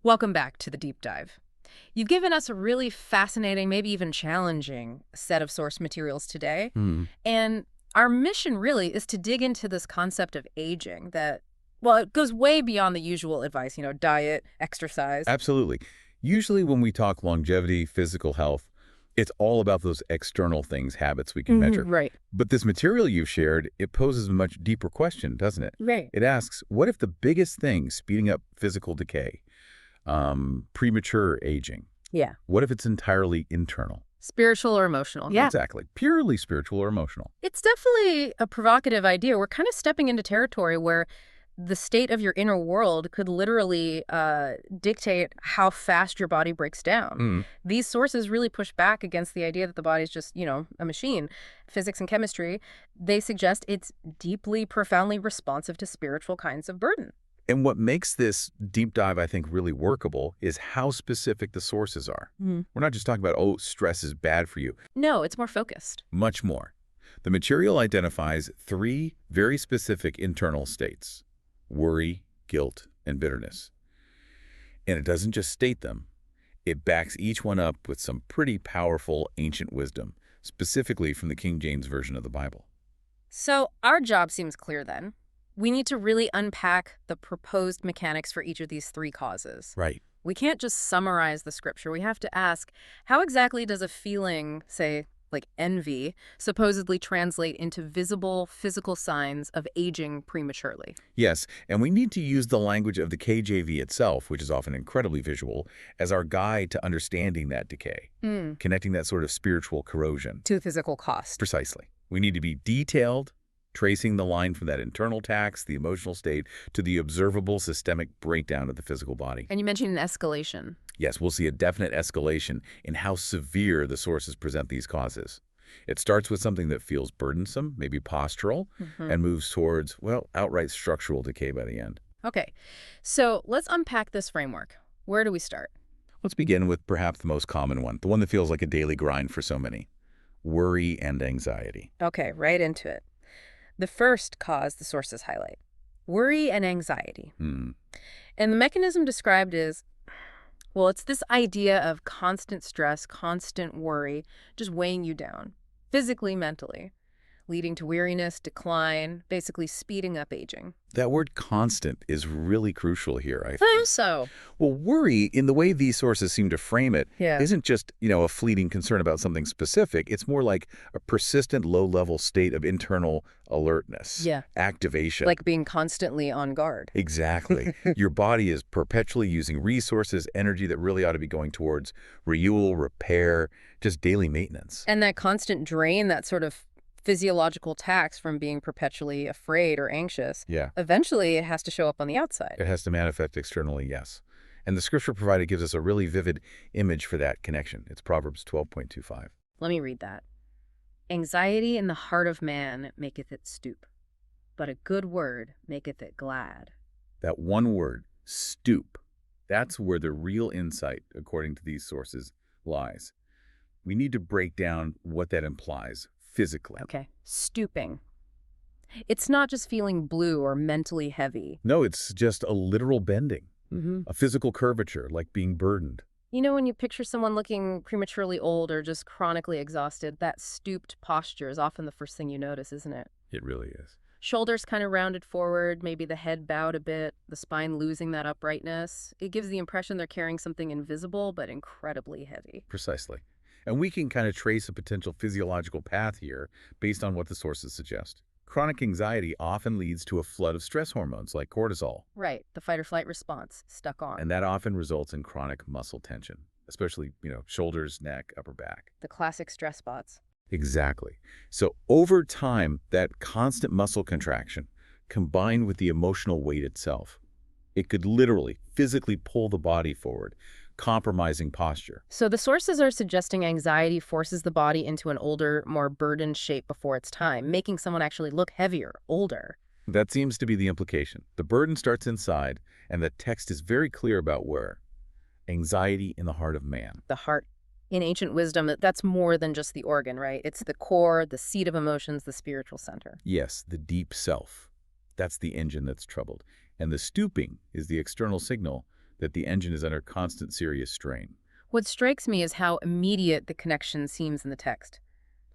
Welcome back to the deep dive. You've given us a really fascinating, maybe even challenging set of source materials today. Hmm. And our mission really is to dig into this concept of aging that, well, it goes way beyond the usual advice, diet, exercise. Absolutely. Usually when we talk longevity, physical health, it's all about those external things, habits we can measure. Right. But this material you've shared, it poses a much deeper question, doesn't it? Right. It asks, what if the biggest thing speeding up physical decay, premature aging, Yeah. what if it's entirely internal? Spiritual or emotional. Yeah. Exactly. Purely spiritual or emotional. It's definitely a provocative idea. We're kind of stepping into territory where the state of your inner world could literally dictate how fast your body breaks down. Mm. These sources really push back against the idea that the body's just, a machine. Physics and chemistry, they suggest it's deeply, profoundly responsive to spiritual kinds of burden. And what makes this deep dive, I think, really workable is how specific the sources are. Mm. We're not just talking about, oh, stress is bad for you. No, it's more focused. Much more. The material identifies 3 very specific internal states: worry, guilt, and bitterness. And it doesn't just state them. It backs each one up with some pretty powerful ancient wisdom, specifically from the King James Version of the Bible. So our job seems clear then. We need to really unpack the proposed mechanics for each of these 3 causes. Right. We can't just summarize the scripture. We have to ask, how exactly does a feeling, say, like envy, supposedly translate into visible physical signs of aging prematurely? Yes, and we need to use the language of the KJV itself, which is often incredibly visual, as our guide to understanding that decay, connecting that sort of spiritual corrosion. To physical cost. Precisely. We need to be detailed, tracing the line from that internal tax, the emotional state, to the observable systemic breakdown of the physical body. And you mentioned an escalation. Yes, we'll see a definite escalation in how severe the sources present these causes. It starts with something that feels burdensome, maybe postural, and moves towards, well, outright structural decay by the end. Okay, so let's unpack this framework. Where do we start? Let's begin with perhaps the most common one, the one that feels like a daily grind for so many: worry and anxiety. Okay, right into it. The first cause the sources highlight: worry and anxiety. Hmm. And the mechanism described is, well, it's this idea of constant stress, constant worry, just weighing you down, physically, mentally, leading to weariness, decline, basically speeding up aging. That word constant is really crucial here, I How think. so? Well, worry, in the way these sources seem to frame it, Yeah. isn't just, a fleeting concern about something specific. It's more like a persistent low-level state of internal alertness, Yeah. activation. Like being constantly on guard. Exactly. Your body is perpetually using resources, energy that really ought to be going towards renewal, repair, just daily maintenance. And that constant drain, that sort of physiological tax from being perpetually afraid or anxious, Yeah. eventually it has to show up on the outside. It has to manifest externally, yes. And the scripture provided gives us a really vivid image for that connection. It's Proverbs 12.25. Let me read that. Anxiety in the heart of man maketh it stoop, but a good word maketh it glad. That one word, stoop, that's where the real insight, according to these sources, lies. We need to break down what that implies physically. Okay, stooping. It's not just feeling blue or mentally heavy. No, it's just a literal bending, Mm-hmm. a physical curvature, like being burdened. You know, when you picture someone looking prematurely old or just chronically exhausted, that stooped posture is often the first thing you notice, isn't it? It really is. Shoulders kind of rounded forward, maybe the head bowed a bit, the spine losing that uprightness. It gives the impression they're carrying something invisible but incredibly heavy. Precisely. And we can kind of trace a potential physiological path here based on what the sources suggest. Chronic anxiety often leads to a flood of stress hormones like cortisol, Right, the fight or flight response, stuck on. and that often results in chronic muscle tension, especially, shoulders, neck, upper back. The classic stress spots. Exactly. So over time, that constant muscle contraction, combined with the emotional weight itself, it could literally, physically pull the body forward, compromising posture. So the sources are suggesting anxiety forces the body into an older, more burdened shape before its time, making someone actually look heavier, older. That seems to be the implication. The burden starts inside, and the text is very clear about where. Anxiety in the heart of man. The heart. In ancient wisdom, that's more than just the organ, right? It's the core, the seat of emotions, the spiritual center. Yes, the deep self. That's the engine that's troubled. And the stooping is the external signal that the engine is under constant serious strain. What strikes me is how immediate the connection seems in the text.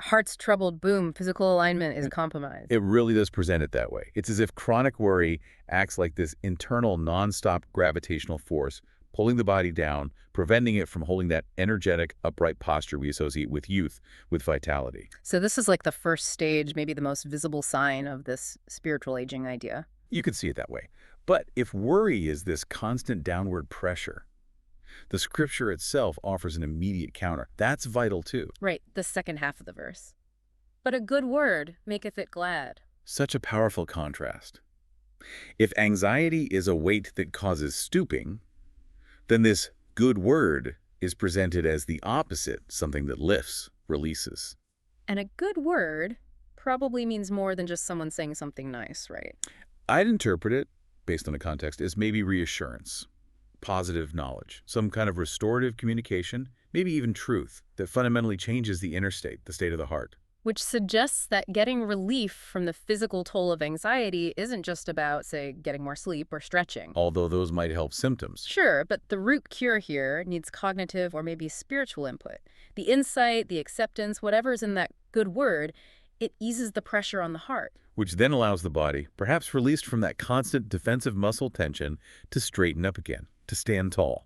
Heart's troubled, boom, physical alignment is compromised. It really does present it that way. It's as if chronic worry acts like this internal, nonstop gravitational force, pulling the body down, preventing it from holding that energetic, upright posture we associate with youth, with vitality. So this is like the first stage, maybe the most visible sign of this spiritual aging idea. You could see it that way. But if worry is this constant downward pressure, the scripture itself offers an immediate counter. That's vital too. Right, the second half of the verse. But a good word maketh it glad. Such a powerful contrast. If anxiety is a weight that causes stooping, then this good word is presented as the opposite, something that lifts, releases. And a good word probably means more than just someone saying something nice, right? I'd interpret it, based on the context, as maybe reassurance, positive knowledge, some kind of restorative communication, maybe even truth that fundamentally changes the inner state, the state of the heart. Which suggests that getting relief from the physical toll of anxiety isn't just about, say, getting more sleep or stretching. Although those might help symptoms. Sure, but the root cure here needs cognitive or maybe spiritual input. The insight, the acceptance, whatever's in that good word, it eases the pressure on the heart. Which then allows the body, perhaps released from that constant defensive muscle tension, to straighten up again, to stand tall.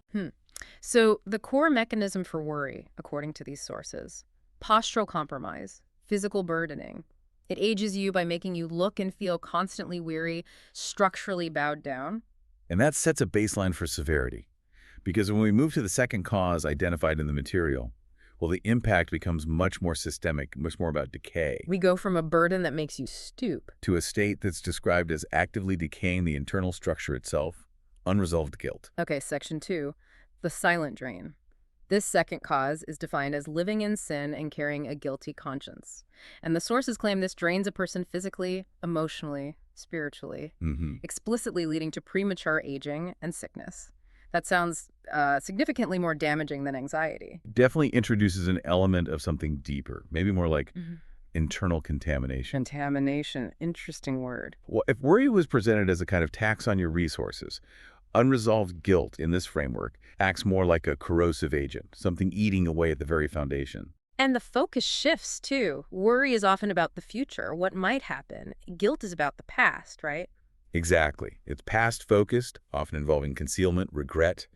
So the core mechanism for worry, according to these sources, postural compromise, physical burdening. It ages you by making you look and feel constantly weary, structurally bowed down. And that sets a baseline for severity. Because when we move to the second cause identified in the material, well, the impact becomes much more systemic, much more about decay, We go from a burden that makes you stoop. to a state that's described as actively decaying the internal structure itself, unresolved guilt. Okay, section 2, the silent drain. This second cause is defined as living in sin and carrying a guilty conscience. And the sources claim this drains a person physically, emotionally, spiritually, explicitly leading to premature aging and sickness. That sounds significantly more damaging than anxiety. Definitely introduces an element of something deeper, maybe more like internal contamination. Contamination, interesting word. Well, if worry was presented as a kind of tax on your resources, unresolved guilt in this framework acts more like a corrosive agent, something eating away at the very foundation. And the focus shifts, too. Worry is often about the future, what might happen. Guilt is about the past, right? Exactly. It's past-focused, often involving concealment, regret,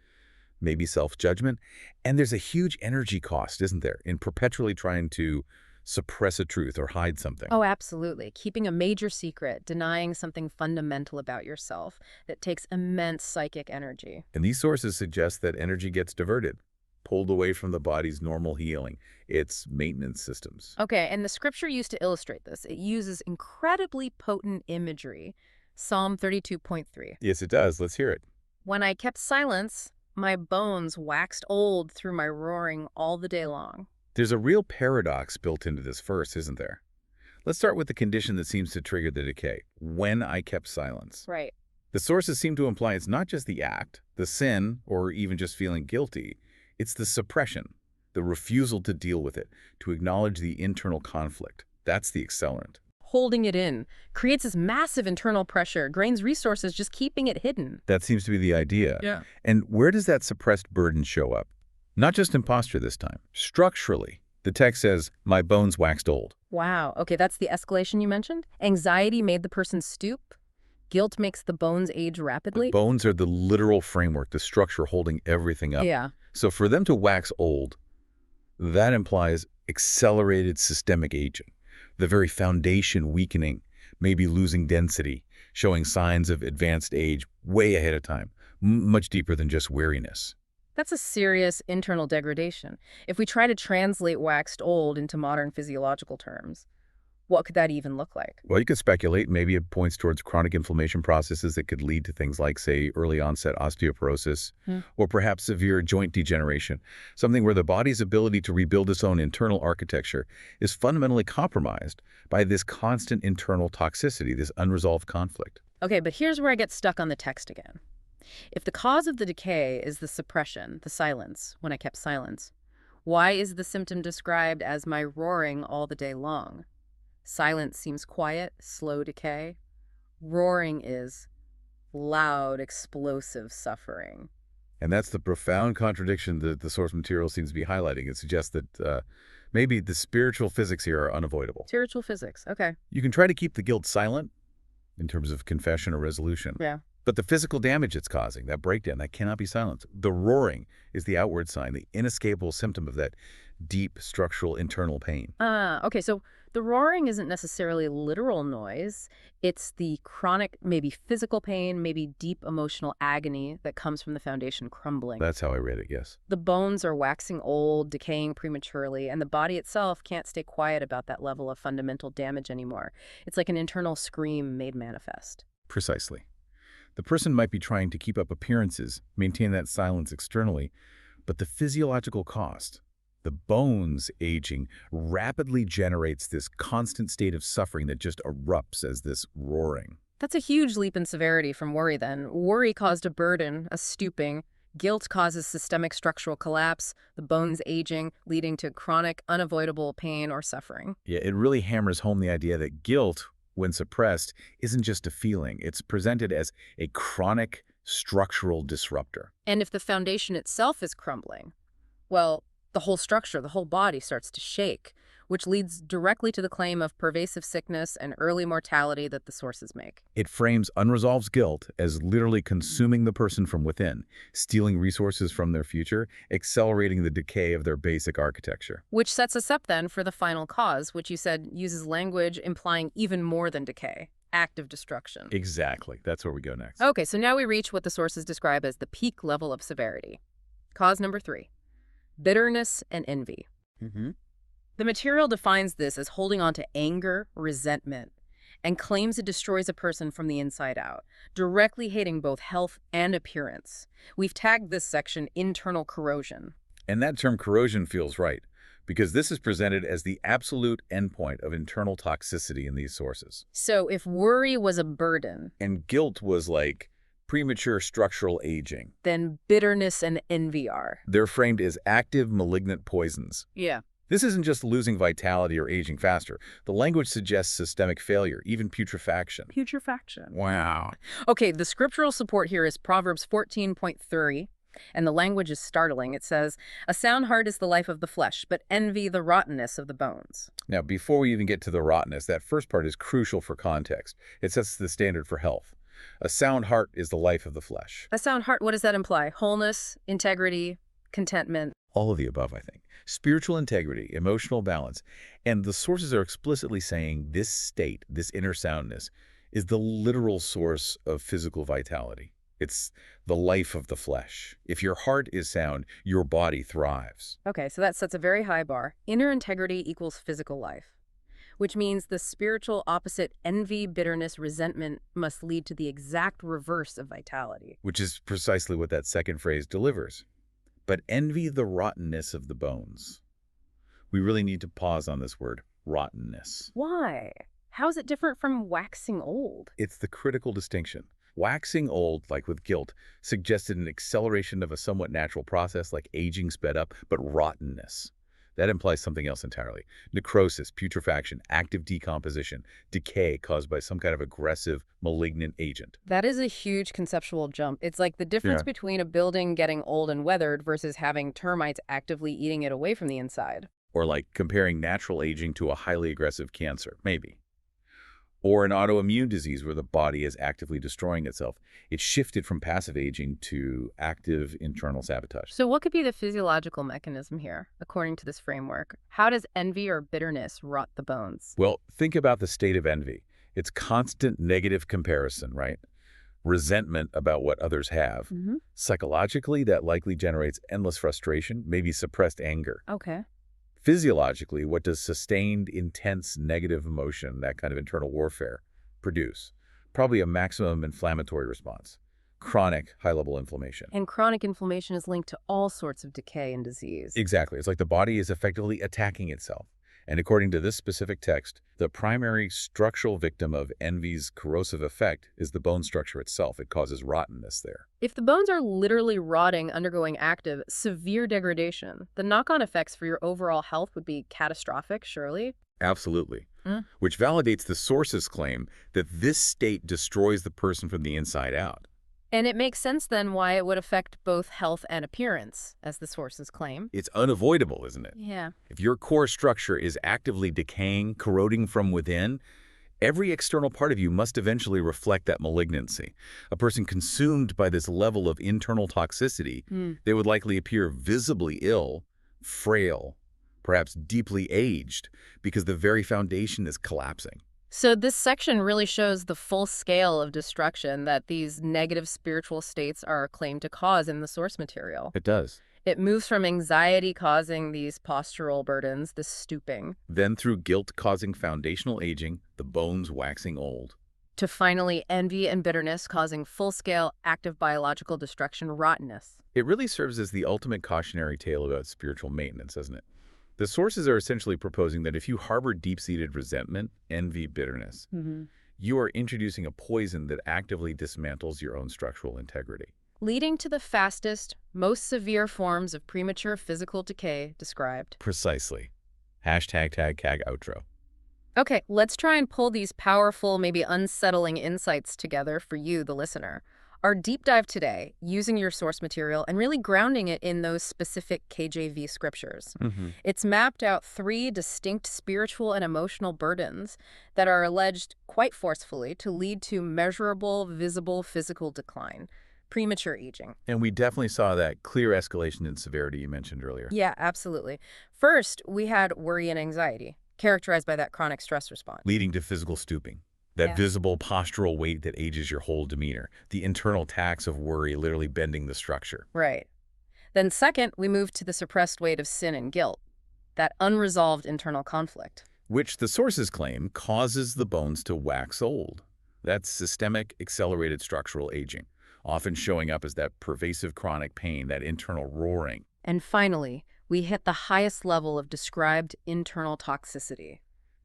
maybe self-judgment. And there's a huge energy cost, isn't there, in perpetually trying to suppress a truth or hide something. Oh, absolutely. Keeping a major secret, denying something fundamental about yourself that takes immense psychic energy. And these sources suggest that energy gets diverted, pulled away from the body's normal healing, its maintenance systems. Okay, and the scripture used to illustrate this. It uses incredibly potent imagery. Psalm 32.3. Yes, it does. Let's hear it. When I kept silence, my bones waxed old through my roaring all the day long. There's a real paradox built into this verse, isn't there? Let's start with the condition that seems to trigger the decay. When I kept silence. Right. The sources seem to imply it's not just the act, the sin, or even just feeling guilty. It's the suppression, the refusal to deal with it, to acknowledge the internal conflict. That's the accelerant. Holding it in creates this massive internal pressure, drains resources, just keeping it hidden. That seems to be the idea. Yeah. And where does that suppressed burden show up? Not just in posture this time. Structurally, the text says, my bones waxed old. Wow. Okay, that's the escalation you mentioned. Anxiety made the person stoop. Guilt makes the bones age rapidly. Bones are the literal framework, the structure holding everything up. Yeah. So for them to wax old, that implies accelerated systemic aging, the very foundation weakening, maybe losing density, showing signs of advanced age way ahead of time, much deeper than just weariness. That's a serious internal degradation. If we try to translate waxed old into modern physiological terms, what could that even look like? Well, you could speculate. Maybe it points towards chronic inflammation processes that could lead to things like, say, early onset osteoporosis, or perhaps severe joint degeneration, something where the body's ability to rebuild its own internal architecture is fundamentally compromised by this constant internal toxicity, this unresolved conflict. Okay, but here's where I get stuck on the text again. If the cause of the decay is the suppression, the silence, when I kept silence, why is the symptom described as my roaring all the day long? Silence seems quiet, slow decay. Roaring is loud, explosive suffering. And that's the profound contradiction that the source material seems to be highlighting. It suggests that maybe the spiritual physics here are unavoidable. Spiritual physics. Okay. You can try to keep the guilt silent in terms of confession or resolution. Yeah. But the physical damage it's causing, that breakdown, that cannot be silenced. The roaring is the outward sign, the inescapable symptom of that deep structural internal pain. Okay, so the roaring isn't necessarily literal noise. It's the chronic, maybe physical pain, maybe deep emotional agony that comes from the foundation crumbling. That's how I read it, yes. The bones are waxing old, decaying prematurely, and the body itself can't stay quiet about that level of fundamental damage anymore. It's like an internal scream made manifest. Precisely. The person might be trying to keep up appearances, maintain that silence externally, but the physiological cost, the bones aging, rapidly generates this constant state of suffering that just erupts as this roaring. That's a huge leap in severity from worry then. Worry caused a burden, a stooping. Guilt causes systemic structural collapse, the bones aging, leading to chronic, unavoidable pain or suffering. Yeah, it really hammers home the idea that guilt, when suppressed, isn't just a feeling. It's presented as a chronic structural disruptor. And if the foundation itself is crumbling, well, the whole structure, the whole body starts to shake, which leads directly to the claim of pervasive sickness and early mortality that the sources make. It frames unresolved guilt as literally consuming the person from within, stealing resources from their future, accelerating the decay of their basic architecture. Which sets us up then for the final cause, which you said uses language implying even more than decay, active destruction. Exactly. That's where we go next. Okay, so now we reach what the sources describe as the peak level of severity. Cause number 3, bitterness and envy. The material defines this as holding on to anger, resentment, and claims it destroys a person from the inside out, directly hating both health and appearance. We've tagged this section internal corrosion. And that term corrosion feels right, because this is presented as the absolute endpoint of internal toxicity in these sources. So if worry was a burden, And guilt was like premature structural aging. then bitterness and envy are. They're framed as active malignant poisons. Yeah. This isn't just losing vitality or aging faster. The language suggests systemic failure, even putrefaction. Putrefaction. Wow. Okay, the scriptural support here is Proverbs 14.30, and the language is startling. It says, "A sound heart is the life of the flesh, but envy the rottenness of the bones." Now, before we even get to the rottenness, that first part is crucial for context. It sets the standard for health. A sound heart is the life of the flesh. A sound heart, what does that imply? Wholeness, integrity, contentment. All of the above, I think. Spiritual integrity, emotional balance. And the sources are explicitly saying this state, this inner soundness, is the literal source of physical vitality. It's the life of the flesh. If your heart is sound, your body thrives. Okay, so that sets a very high bar. Inner integrity equals physical life, which means the spiritual opposite, envy, bitterness, resentment, must lead to the exact reverse of vitality. Which is precisely what that second phrase delivers. But envy the rottenness of the bones. We really need to pause on this word, rottenness. Why? How is it different from waxing old? It's the critical distinction. Waxing old, like with guilt, suggested an acceleration of a somewhat natural process like aging sped up, but rottenness. That implies something else entirely. Necrosis, putrefaction, active decomposition, decay caused by some kind of aggressive, malignant agent. That is a huge conceptual jump. It's like the difference Yeah. between a building getting old and weathered versus having termites actively eating it away from the inside. Or like comparing natural aging to a highly aggressive cancer, maybe. Or an autoimmune disease where the body is actively destroying itself. It shifted from passive aging to active internal sabotage. So what could be the physiological mechanism here, according to this framework? How does envy or bitterness rot the bones? Well, think about the state of envy. It's constant negative comparison, right? Resentment about what others have. Psychologically, that likely generates endless frustration, maybe suppressed anger. Okay. Physiologically, what does sustained, intense, negative emotion, that kind of internal warfare, produce? Probably a maximum inflammatory response. Chronic, high-level inflammation. And chronic inflammation is linked to all sorts of decay and disease. Exactly. It's like the body is effectively attacking itself. And according to this specific text, the primary structural victim of envy's corrosive effect is the bone structure itself. It causes rottenness there. If the bones are literally rotting, undergoing active, severe degradation, the knock-on effects for your overall health would be catastrophic, surely? Absolutely. Which validates the source's claim that this state destroys the person from the inside out. And it makes sense then why it would affect both health and appearance, as the sources claim. It's unavoidable, isn't it? Yeah. If your core structure is actively decaying, corroding from within, every external part of you must eventually reflect that malignancy. A person consumed by this level of internal toxicity, they would likely appear visibly ill, frail, perhaps deeply aged, because the very foundation is collapsing. So this section really shows the full scale of destruction that these negative spiritual states are claimed to cause in the source material. It does. It moves from anxiety causing these postural burdens, this stooping, Then through guilt causing foundational aging, the bones waxing old. to finally envy and bitterness causing full-scale active biological destruction, rottenness. It really serves as the ultimate cautionary tale about spiritual maintenance, doesn't it? The sources are essentially proposing that if you harbor deep-seated resentment, envy, bitterness, you are introducing a poison that actively dismantles your own structural integrity. Leading to the fastest, most severe forms of premature physical decay described. Precisely. Hashtag tag CAG outro. Okay, let's try and pull these powerful, maybe unsettling insights together for you, the listener. Our deep dive today, using your source material and really grounding it in those specific KJV scriptures. It's mapped out 3 distinct spiritual and emotional burdens that are alleged quite forcefully to lead to measurable, visible physical decline, premature aging. And we definitely saw that clear escalation in severity you mentioned earlier. Yeah, absolutely. First, we had worry and anxiety, characterized by that chronic stress response. Leading to physical stooping. That visible postural weight that ages your whole demeanor. The internal tax of worry literally bending the structure. Right. Then second, we moved to the suppressed weight of sin and guilt, that unresolved internal conflict. Which the sources claim causes the bones to wax old. That's systemic accelerated structural aging, often showing up as that pervasive chronic pain, that internal roaring. And finally, we hit the highest level of described internal toxicity,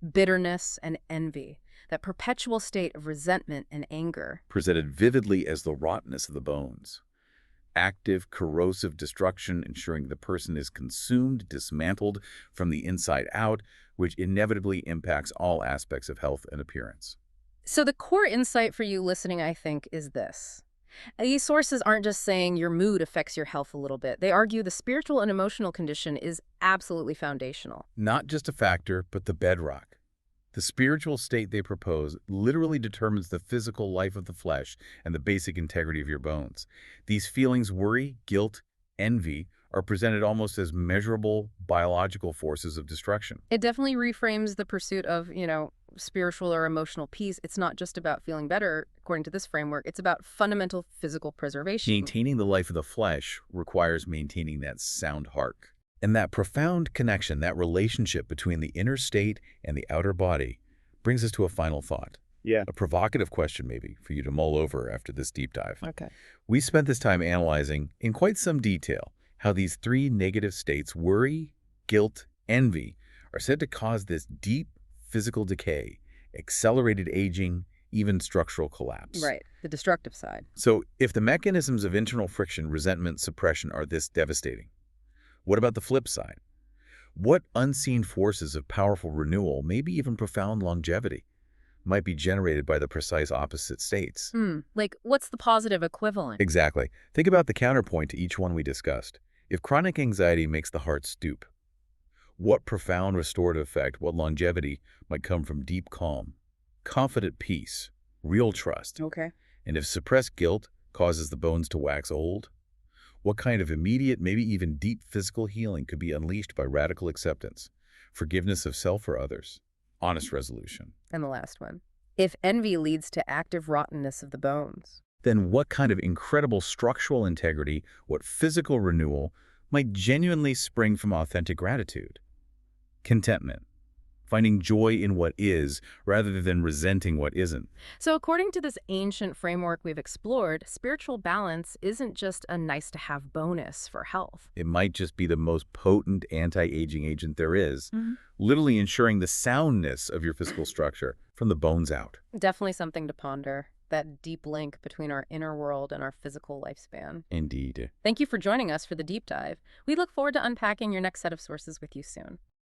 bitterness and envy, that perpetual state of resentment and anger. Presented vividly as the rottenness of the bones. Active, corrosive destruction, ensuring the person is consumed, dismantled from the inside out, which inevitably impacts all aspects of health and appearance. So the core insight for you listening, I think, is this. These sources aren't just saying your mood affects your health a little bit. They argue the spiritual and emotional condition is absolutely foundational. Not just a factor, but the bedrock. The spiritual state they propose literally determines the physical life of the flesh and the basic integrity of your bones. These feelings, worry, guilt, envy, are presented almost as measurable biological forces of destruction. It definitely reframes the pursuit of, spiritual or emotional peace. It's not just about feeling better, according to this framework. It's about fundamental physical preservation. Maintaining the life of the flesh requires maintaining that sound heart. And that profound connection, that relationship between the inner state and the outer body, brings us to a final thought. Yeah. A provocative question, maybe, for you to mull over after this deep dive. Okay. We spent this time analyzing, in quite some detail, how these 3 negative states, worry, guilt, envy, are said to cause this deep physical decay, accelerated aging, even structural collapse. Right, the destructive side. So if the mechanisms of internal friction, resentment, suppression are this devastating, what about the flip side? What unseen forces of powerful renewal, maybe even profound longevity, might be generated by the precise opposite states? Like, what's the positive equivalent? Exactly. Think about the counterpoint to each one we discussed. If chronic anxiety makes the heart stoop, what profound restorative effect, what longevity might come from deep calm, confident peace, real trust? Okay. And if suppressed guilt causes the bones to wax old, what kind of immediate, maybe even deep physical healing could be unleashed by radical acceptance, forgiveness of self or others, honest resolution? And the last one. If envy leads to active rottenness of the bones. Then what kind of incredible structural integrity, what physical renewal might genuinely spring from authentic gratitude? Contentment. Finding joy in what is rather than resenting what isn't. So according to this ancient framework we've explored, spiritual balance isn't just a nice-to-have bonus for health. It might just be the most potent anti-aging agent there is, literally ensuring the soundness of your physical structure from the bones out. Definitely something to ponder, that deep link between our inner world and our physical lifespan. Indeed. Thank you for joining us for the deep dive. We look forward to unpacking your next set of sources with you soon.